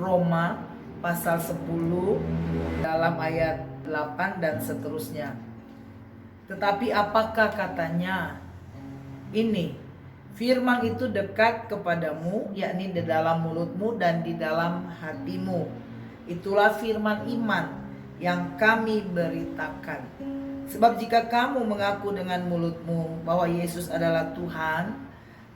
Roma pasal 10 dalam ayat 8 dan seterusnya. Tetapi apakah katanya? Ini, firman itu dekat kepadamu, yakni di dalam mulutmu dan di dalam hatimu. Itulah firman iman yang kami beritakan. Sebab jika kamu mengaku dengan mulutmu bahwa Yesus adalah Tuhan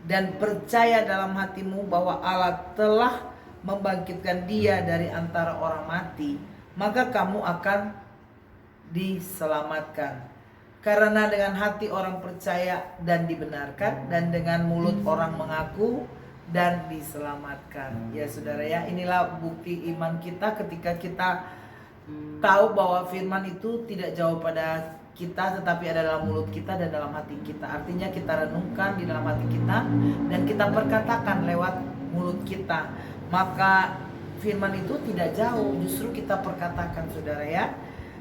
dan percaya dalam hatimu bahwa Allah telah membangkitkan Dia dari antara orang mati, maka kamu akan diselamatkan. Karena dengan hati orang percaya dan dibenarkan, dan dengan mulut orang mengaku dan diselamatkan. Ya saudara ya, inilah bukti iman kita ketika kita tahu bahwa firman itu tidak jauh pada kita, tetapi ada dalam mulut kita dan dalam hati kita. Artinya kita renungkan di dalam hati kita dan kita perkatakan lewat mulut kita. Maka firman itu tidak jauh, justru kita perkatakan saudara ya.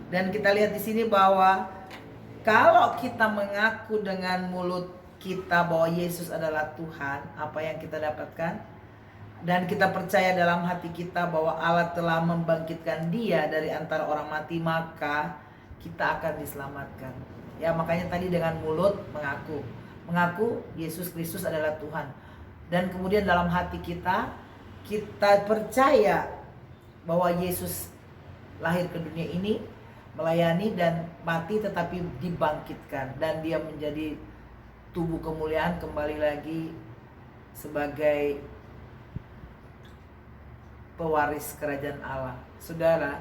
Dan kita lihat di sini bahwa kalau kita mengaku dengan mulut kita bahwa Yesus adalah Tuhan, apa yang kita dapatkan? Dan kita percaya dalam hati kita bahwa Allah telah membangkitkan Dia dari antara orang mati, maka kita akan diselamatkan. Ya, makanya tadi dengan mulut mengaku Yesus Kristus adalah Tuhan. Dan kemudian dalam hati kita percaya bahwa Yesus lahir ke dunia ini, melayani dan mati tetapi dibangkitkan, dan Dia menjadi tubuh kemuliaan kembali lagi sebagai pewaris kerajaan Allah. Saudara,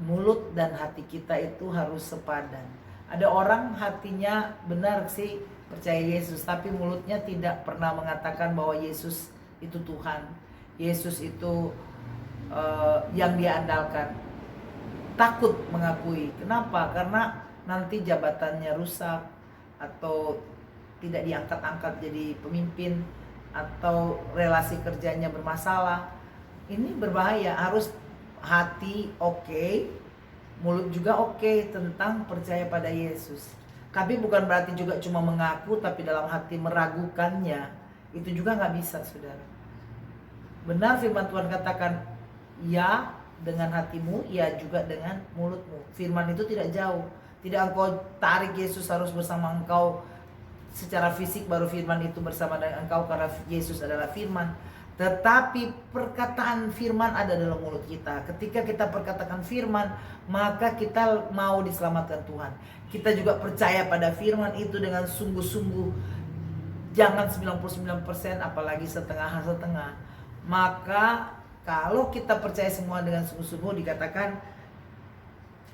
mulut dan hati kita itu harus sepadan. Ada orang hatinya benar sih percaya Yesus, tapi mulutnya tidak pernah mengatakan bahwa Yesus itu Tuhan, Yesus itu yang dia andalkan. Takut mengakui. Kenapa? Karena nanti jabatannya rusak, atau tidak diangkat-angkat jadi pemimpin, atau relasi kerjanya bermasalah. Ini berbahaya. Harus hati oke, mulut juga oke tentang percaya pada Yesus. Tapi bukan berarti juga cuma mengaku tapi dalam hati meragukannya. Itu juga gak bisa saudara. Benar firman Tuhan katakan, ya dengan hatimu, ya juga dengan mulutmu. Firman itu tidak jauh. Tidak engkau tarik Yesus harus bersama engkau secara fisik baru firman itu bersama dengan engkau, karena Yesus adalah firman. Tetapi perkataan firman ada dalam mulut kita. Ketika kita perkatakan firman, maka kita mau diselamatkan Tuhan. Kita juga percaya pada firman itu dengan sungguh-sungguh. Jangan 99%, apalagi setengah-setengah. Maka kalau kita percaya semua dengan sungguh-sungguh, dikatakan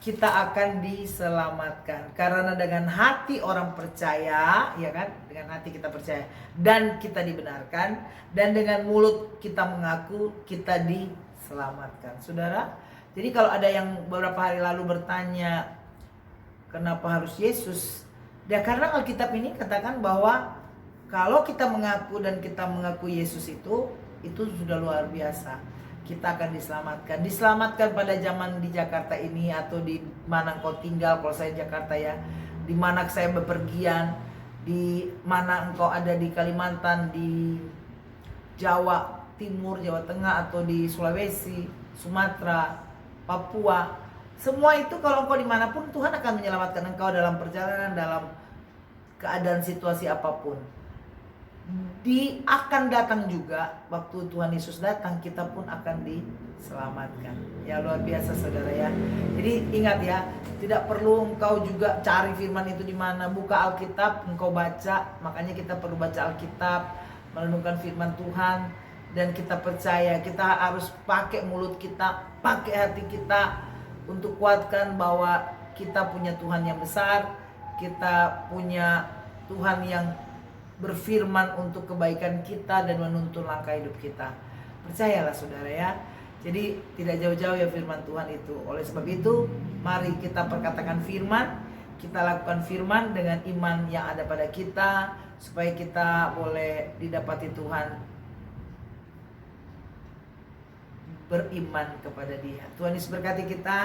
kita akan diselamatkan. Karena dengan hati orang percaya, ya kan? Dengan hati kita percaya dan kita dibenarkan, dan dengan mulut kita mengaku, kita diselamatkan. Saudara, jadi kalau ada yang beberapa hari lalu bertanya, kenapa harus Yesus? Ya karena Alkitab ini katakan bahwa kalau kita mengaku dan kita mengaku Yesus itu sudah luar biasa. Kita akan diselamatkan pada zaman di Jakarta ini, atau di mana engkau tinggal. Kalau saya Jakarta ya, di mana saya bepergian, di mana engkau ada di Kalimantan, di Jawa Timur, Jawa Tengah, atau di Sulawesi, Sumatera, Papua, semua itu kalau engkau dimanapun, Tuhan akan menyelamatkan engkau dalam perjalanan, dalam keadaan situasi apapun. Akan datang juga waktu Tuhan Yesus datang, kita pun akan diselamatkan. Ya luar biasa saudara ya. Jadi ingat ya, tidak perlu engkau juga cari firman itu di mana. Buka Alkitab, engkau baca. Makanya kita perlu baca Alkitab, merenungkan firman Tuhan, dan kita percaya. Kita harus pakai mulut kita, pakai hati kita untuk kuatkan bahwa kita punya Tuhan yang besar. Kita punya Tuhan yang berfirman untuk kebaikan kita dan menuntun langkah hidup kita. Percayalah saudara ya. Jadi tidak jauh-jauh ya firman Tuhan itu. Oleh sebab itu, mari kita perkatakan firman, kita lakukan firman dengan iman yang ada pada kita, supaya kita boleh didapati Tuhan, beriman kepada Dia. Tuhan Yesus berkati kita.